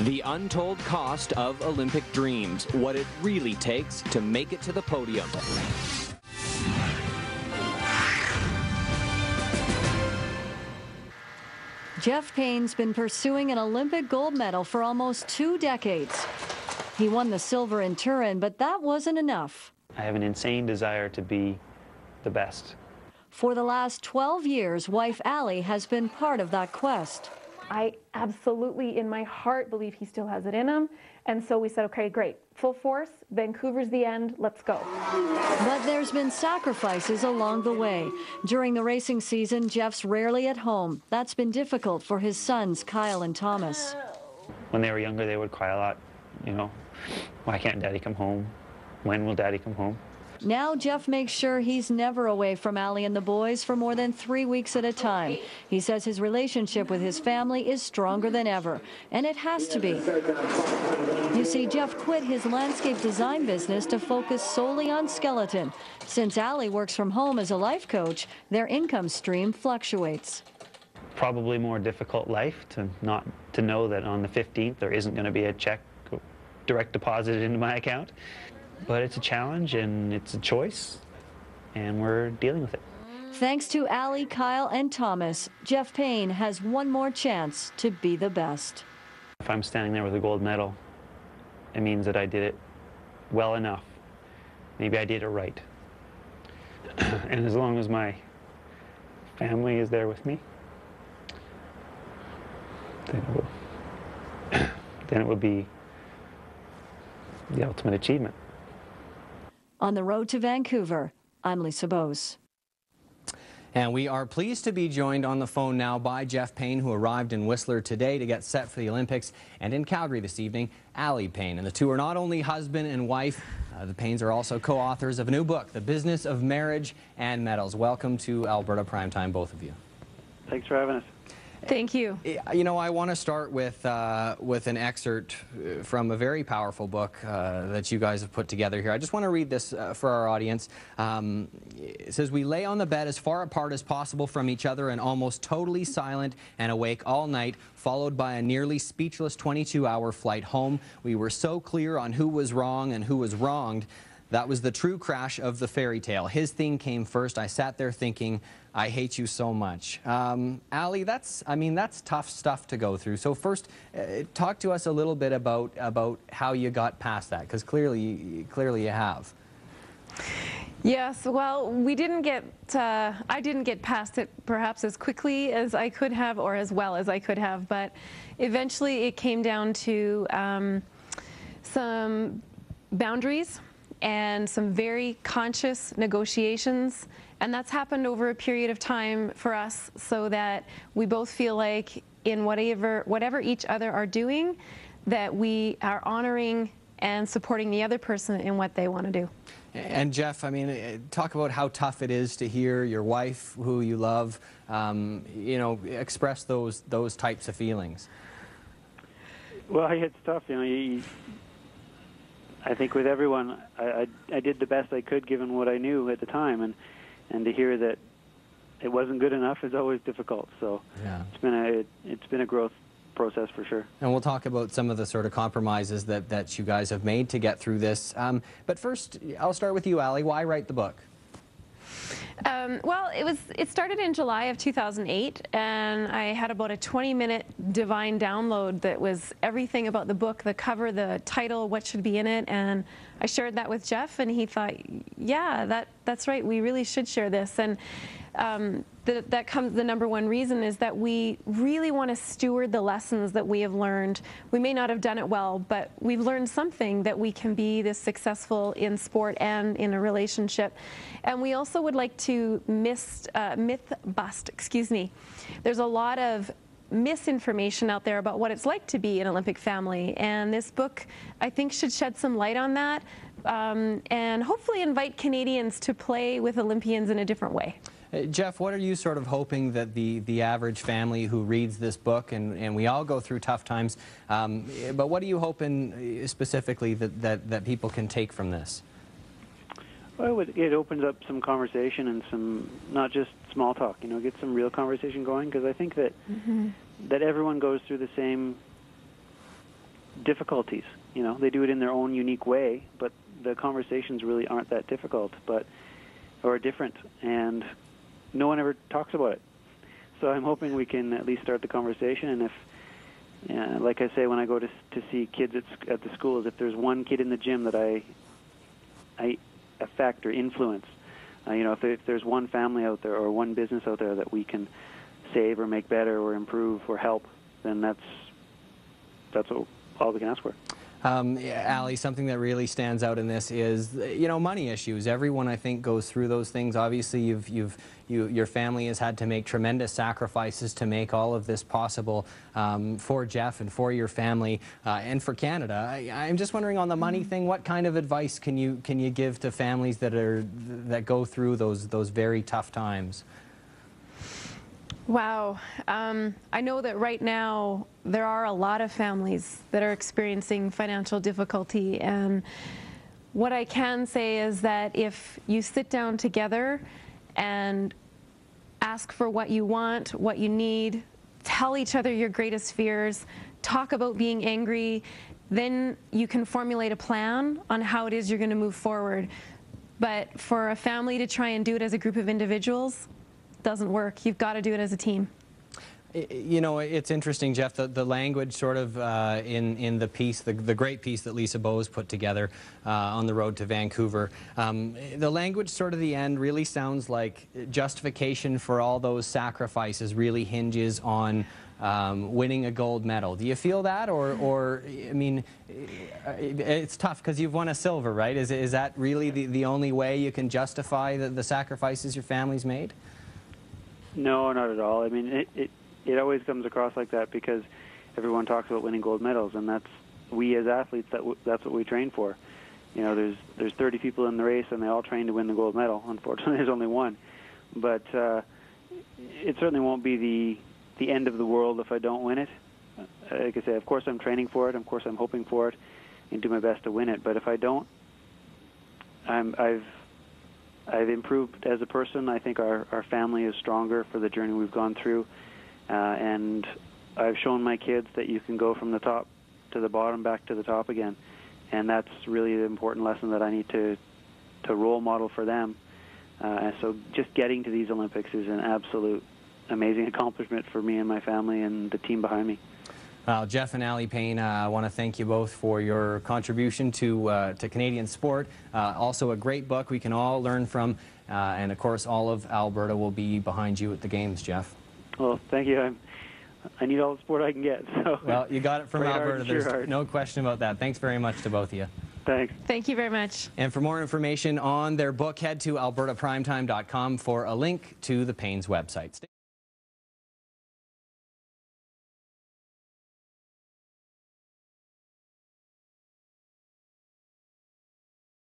The untold cost of Olympic dreams, what it really takes to make it to the podium. Jeff Payne's been pursuing an Olympic gold medal for almost 2 decades. He won the silver in Turin, but that wasn't enough. I have an insane desire to be the best. For the last 12 years, wife Allie has been part of that quest. I absolutely, in my heart, believe he still has it in him. And so we said, okay, great, full force, Vancouver's the end, let's go. But there's been sacrifices along the way. During the racing season, Jeff's rarely at home. That's been difficult for his sons, Kyle and Thomas. When they were younger, they would cry a lot, you know, why can't Daddy come home? When will Daddy come home? Now Jeff makes sure he's never away from Allie and the boys for more than 3 weeks at a time. He says his relationship with his family is stronger than ever, and it has to be. You see, Jeff quit his landscape design business to focus solely on skeleton. Since Allie works from home as a life coach, their income stream fluctuates. Probably more difficult life to know that on the 15th there isn't going to be a check direct deposited into my account. But it's a challenge and it's a choice, and we're dealing with it. Thanks to Allie, Kyle, and Thomas, Jeff Payne has one more chance to be the best. If I'm standing there with a gold medal, it means that I did it well enough. Maybe I did it right. And as long as my family is there with me, then it will be the ultimate achievement. On the road to Vancouver, I'm Lisa Bose. And we are pleased to be joined on the phone now by Jeff Payne, who arrived in Whistler today to get set for the Olympics, and in Calgary this evening, Allie Payne. And the two are not only husband and wife, the Paynes are also co-authors of a new book, The Business of Marriage and Medals. Welcome to Alberta Primetime, both of you. Thanks for having us. Thank you. You know, I want to start with an excerpt from a very powerful book that you guys have put together here. I just want to read this for our audience. It says, "We lay on the bed as far apart as possible from each other and almost totally silent and awake all night, followed by a nearly speechless 22-hour flight home. We were so clear on who was wrong and who was wronged. That was the true crash of the fairy tale. His thing came first. I sat there thinking, I hate you so much." Allie, that's tough stuff to go through. So first, talk to us a little bit about how you got past that, because clearly you have. Yes, well, we didn't get, I didn't get past it perhaps as quickly as I could have or as well as I could have, but eventually it came down to some boundaries and some very conscious negotiations, and that's happened over a period of time for us so that we both feel like in whatever each other are doing, that we are honoring and supporting the other person in what they want to do. And Jeff, I mean, talk about how tough it is to hear your wife, who you love, you know, express those types of feelings. Well, it's tough, you know. I think with everyone, I did the best I could given what I knew at the time, and to hear that it wasn't good enough is always difficult. So yeah, it's been a growth process for sure. And we'll talk about some of the sort of compromises that you guys have made to get through this. But first, I'll start with you, Allie. Why write the book? Well, it started in July of 2008, and I had about a 20-minute divine download that was everything about the book, the cover, the title, what should be in it, and I shared that with Jeff, and he thought, yeah, that's right, we really should share this. And that comes, the number one reason is that we really want to steward the lessons that we have learned. We may not have done it well, but we've learned something that we can be this successful in sport and in a relationship. And we also would like to myth bust, excuse me. There's a lot of misinformation out there about what it's like to be an Olympic family, and this book, I think, should shed some light on that, and hopefully invite Canadians to play with Olympians in a different way. Jeff, what are you sort of hoping that the average family who reads this book, and we all go through tough times, but what are you hoping specifically that people can take from this? Well, it opens up some conversation and some, not just small talk, you know, get some real conversation going, because I think that that everyone goes through the same difficulties. You know, they do it in their own unique way, but the conversations really aren't that difficult, or different, and no one ever talks about it. So I'm hoping we can at least start the conversation, and if, like I say, when I go to see kids at the schools, if there's one kid in the gym that I affect or influence, you know, if there's one family out there or one business out there that we can save or make better or improve or help, then that's all we can ask for. Ali, something that really stands out in this is, you know, money issues. Everyone, I think, goes through those things. Obviously, your family has had to make tremendous sacrifices to make all of this possible for Jeff and for your family and for Canada. I'm just wondering, on the money thing, what kind of advice can you give to families that go through those very tough times? Wow. I know that right now there are a lot of families that are experiencing financial difficulty, and what I can say is that if you sit down together and ask for what you want, what you need, tell each other your greatest fears, talk about being angry, then you can formulate a plan on how it is you're going to move forward. But for a family to try and do it as a group of individuals, doesn't work. You've got to do it as a team. You know, it's interesting, Jeff, the language sort of in the piece, the great piece that Lisa Bowes put together on the road to Vancouver. The language sort of the end really sounds like justification for all those sacrifices really hinges on winning a gold medal. Do you feel that, or I mean, it's tough because you've won a silver, right? Is that really the only way you can justify the sacrifices your family's made? No, not at all. I mean, it always comes across like that because everyone talks about winning gold medals, and we as athletes, that's what we train for. You know, there's 30 people in the race, and they all train to win the gold medal. Unfortunately, there's only one. But it certainly won't be the end of the world if I don't win it. Like I say, of course I'm training for it. Of course I'm hoping for it, and do my best to win it. But if I don't, I've improved as a person. I think our family is stronger for the journey we've gone through, and I've shown my kids that you can go from the top to the bottom, back to the top again, and that's really the important lesson that I need to role model for them. So just getting to these Olympics is an absolute amazing accomplishment for me and my family and the team behind me. Well, Jeff and Ali Payne, I want to thank you both for your contribution to Canadian sport. Also a great book we can all learn from, and of course all of Alberta will be behind you at the Games, Jeff. Well, thank you. I need all the support I can get. So. Well, you got it from Alberta. There's no question about that. Thanks very much to both of you. Thanks. Thank you very much. And for more information on their book, head to albertaprimetime.com for a link to the Payne's website.